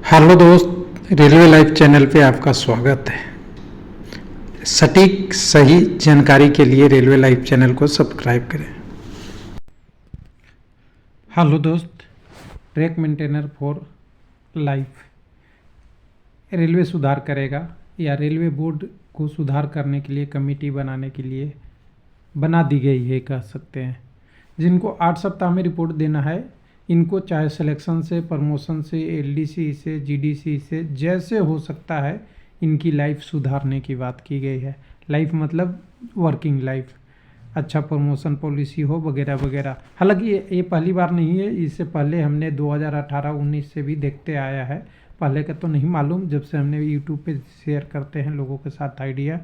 Hello दोस्त, railway live channel पे आपका स्वागत है। सटीक सही जानकारी के लिए रेलवे लाइव चैनल को सब्सक्राइब करें। हेलो दोस्त, track maintainer for life railway सुधार करेगा या रेलवे बोर्ड को सुधार करने के लिए कमेटी बनाने के लिए बना दी गई है, कह सकते हैं। जिनको 8 सप्ताह में रिपोर्ट देना है, इनको चाहे सिलेक्शन से, प्रमोशन से, एलडीसी से, जीडीसी से, जैसे हो सकता है इनकी लाइफ सुधारने की बात की गई है। लाइफ मतलब वर्किंग लाइफ, अच्छा प्रमोशन पॉलिसी हो वगैरह वगैरह। हालांकि ये पहली बार नहीं है, इससे पहले हमने 2018-19 से भी देखते आया है। पहले का तो नहीं मालूम, जब से हमने यूट्यूब पे शेयर करते हैं लोगों के साथ आइडिया,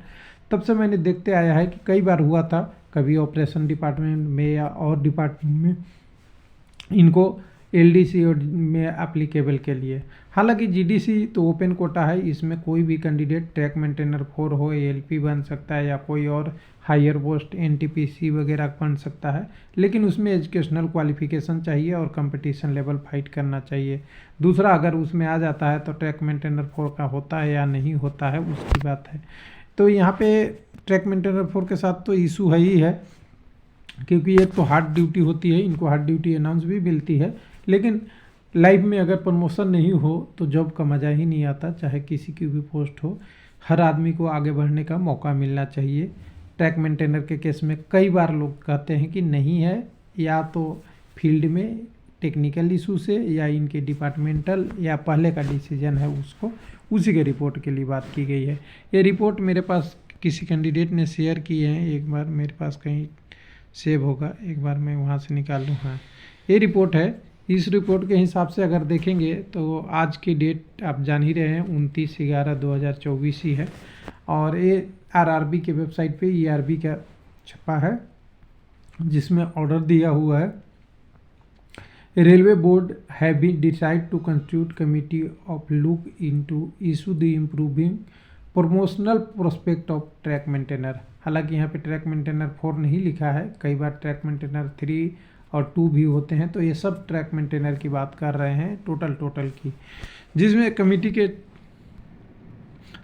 तब से मैंने देखते आया है कि कई बार हुआ था, कभी ऑपरेशन डिपार्टमेंट में या और डिपार्टमेंट में इनको एलडीसी में एप्लीकेबल के लिए। हालांकि जीडीसी तो ओपन कोटा है, इसमें कोई भी कैंडिडेट ट्रैक मेंटेनर 4 हो, एएलपी बन सकता है या कोई और हायर पोस्ट एनटीपीसी वगैरह बन सकता है, लेकिन उसमें एजुकेशनल क्वालिफिकेशन चाहिए और कंपटीशन लेवल फाइट करना चाहिए। दूसरा, अगर उसमें आ जाता है तो ट्रैक मेंटेनर 4 का होता है या नहीं होता है उसकी बात है। तो यहाँ पे ट्रैक मेंटेनर 4 के साथ तो इशू है ही है, क्योंकि एक तो हार्ड ड्यूटी होती है, इनको हार्ड ड्यूटी अनाउंस भी मिलती है, लेकिन लाइफ में अगर प्रमोशन नहीं हो तो जॉब का मज़ा ही नहीं आता, चाहे किसी की भी पोस्ट हो। हर आदमी को आगे बढ़ने का मौका मिलना चाहिए। ट्रैक मेंटेनर के केस में कई बार लोग कहते हैं कि नहीं है, या तो फील्ड में टेक्निकल इशू से या इनके डिपार्टमेंटल या पहले का डिसीजन है उसको, उसी के रिपोर्ट के लिए बात की गई है। ये रिपोर्ट मेरे पास किसी कैंडिडेट ने शेयर की है, एक बार मेरे पास कहीं सेव होगा, एक बार मैं वहाँ से निकाल लूँ। हाँ, ये रिपोर्ट है। इस रिपोर्ट के हिसाब से अगर देखेंगे तो आज की डेट आप जान ही रहे हैं, 29/11/2024 ही है, और ये आरआरबी के वेबसाइट पे ईआरबी का छपा है, जिसमें ऑर्डर दिया हुआ है। Railway board have been decide to constitute committee of look into issue the improving promotional prospect of track maintainer. हालांकि यहाँ पे ट्रैक मेंटेनर 4 नहीं लिखा है, कई बार ट्रैक मेंटेनर 3 और 2 भी होते हैं, तो ये सब ट्रैक मेंटेनर की बात कर रहे हैं टोटल की, जिसमें कमेटी के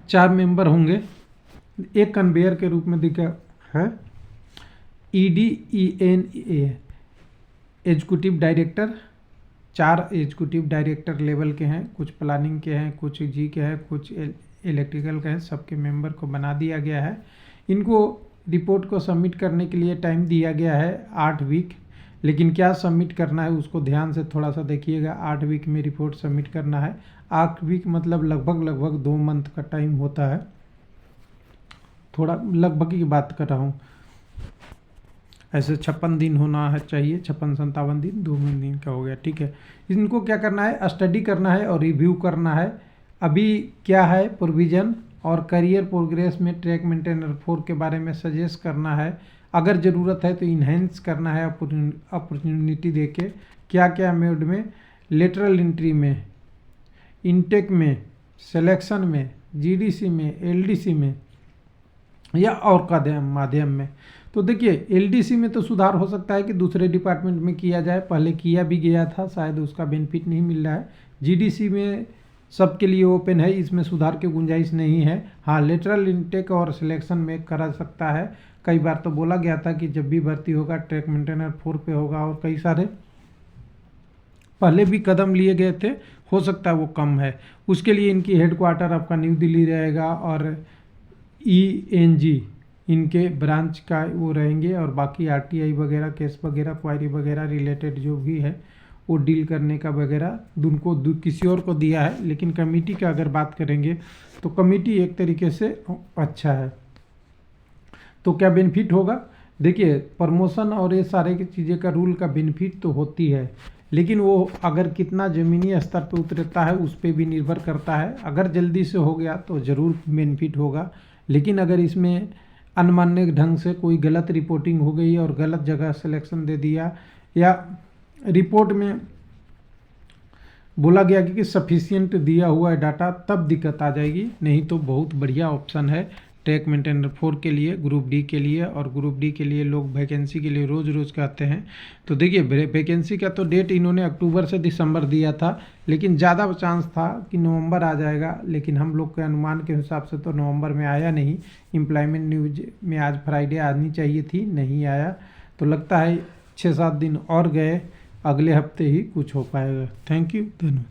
4 मेंबर होंगे। एक कन्वेयर के रूप में दिखा है, EDENA executive director, 4 executive director level के हैं, कुछ प्लानिंग के हैं, कुछ जी के हैं, कुछ इलेक्ट्रिकल का है। सबके मेंबर को बना दिया गया है। इनको रिपोर्ट को सबमिट करने के लिए टाइम दिया गया है 8 वीक, लेकिन क्या सबमिट करना है उसको ध्यान से थोड़ा सा देखिएगा। 8 वीक में रिपोर्ट सबमिट करना है। 8 वीक मतलब लगभग 2 मंथ का टाइम होता है, थोड़ा लगभग की बात कर रहा हूँ। ऐसे 56 दिन होना है चाहिए, 56-57 दिन, 2 दिन का हो गया, ठीक है। इनको क्या करना है, स्टडी करना है और रिव्यू करना है अभी क्या है प्रोविज़न, और करियर प्रोग्रेस में ट्रैक मेंटेनर 4 के बारे में सजेस्ट करना है। अगर ज़रूरत है तो इन्हेंस करना है अपॉर्चुनिटी देके, क्या क्या मोड में, लेटरल एंट्री में, इनटेक में, सिलेक्शन में, जीडीसी में, एलडीसी में या और का माध्यम में। तो देखिए, एलडीसी में तो सुधार हो सकता है कि दूसरे डिपार्टमेंट में किया जाए, पहले किया भी गया था, शायद उसका बेनिफिट नहीं मिल रहा है। जीडीसी में सबके लिए ओपन है, इसमें सुधार की गुंजाइश नहीं है। हाँ, लेटरल इनटेक और सिलेक्शन में करा सकता है। कई बार तो बोला गया था कि जब भी भर्ती होगा ट्रैक मेंटेनर 4 पे होगा, और कई सारे पहले भी कदम लिए गए थे, हो सकता है वो कम है। उसके लिए इनकी हेडक्वार्टर आपका न्यू दिल्ली रहेगा, और ENG इनके ब्रांच का वो रहेंगे, और बाकी RTI वगैरह, केस वगैरह, क्वायरी वगैरह रिलेटेड जो भी है वो डील करने का वगैरह उनको किसी और को दिया है। लेकिन कमेटी का अगर बात करेंगे तो कमेटी एक तरीके से अच्छा है। तो क्या बेनिफिट होगा, देखिए, प्रमोशन और ये सारे की चीज़ें का रूल का बेनिफिट तो होती है, लेकिन वो अगर कितना ज़मीनी स्तर पे उतरता है उस पर भी निर्भर करता है। अगर जल्दी से हो गया तो ज़रूर बेनिफिट होगा, लेकिन अगर इसमें अनमान्य ढंग से कोई गलत रिपोर्टिंग हो गई और गलत जगह सिलेक्शन दे दिया, या रिपोर्ट में बोला गया कि सफिशिएंट दिया हुआ है डाटा, तब दिक्कत आ जाएगी। नहीं तो बहुत बढ़िया ऑप्शन है ट्रैक मेंटेनर 4 के लिए, ग्रुप डी के लिए। और ग्रुप डी के लिए लोग वैकेंसी के लिए रोज़ रोज़ कहते हैं। तो देखिए वैकेंसी का तो डेट इन्होंने अक्टूबर से दिसंबर दिया था, लेकिन ज़्यादा चांस था कि नवंबर आ जाएगा, लेकिन हम लोग के अनुमान के हिसाब से तो नवंबर में आया नहीं। एम्प्लॉयमेंट न्यूज में आज फ्राइडे आनी चाहिए थी, नहीं आया। तो लगता है 6-7 दिन और गए, अगले हफ्ते ही कुछ हो पाएगा। थैंक यू, धन्यवाद।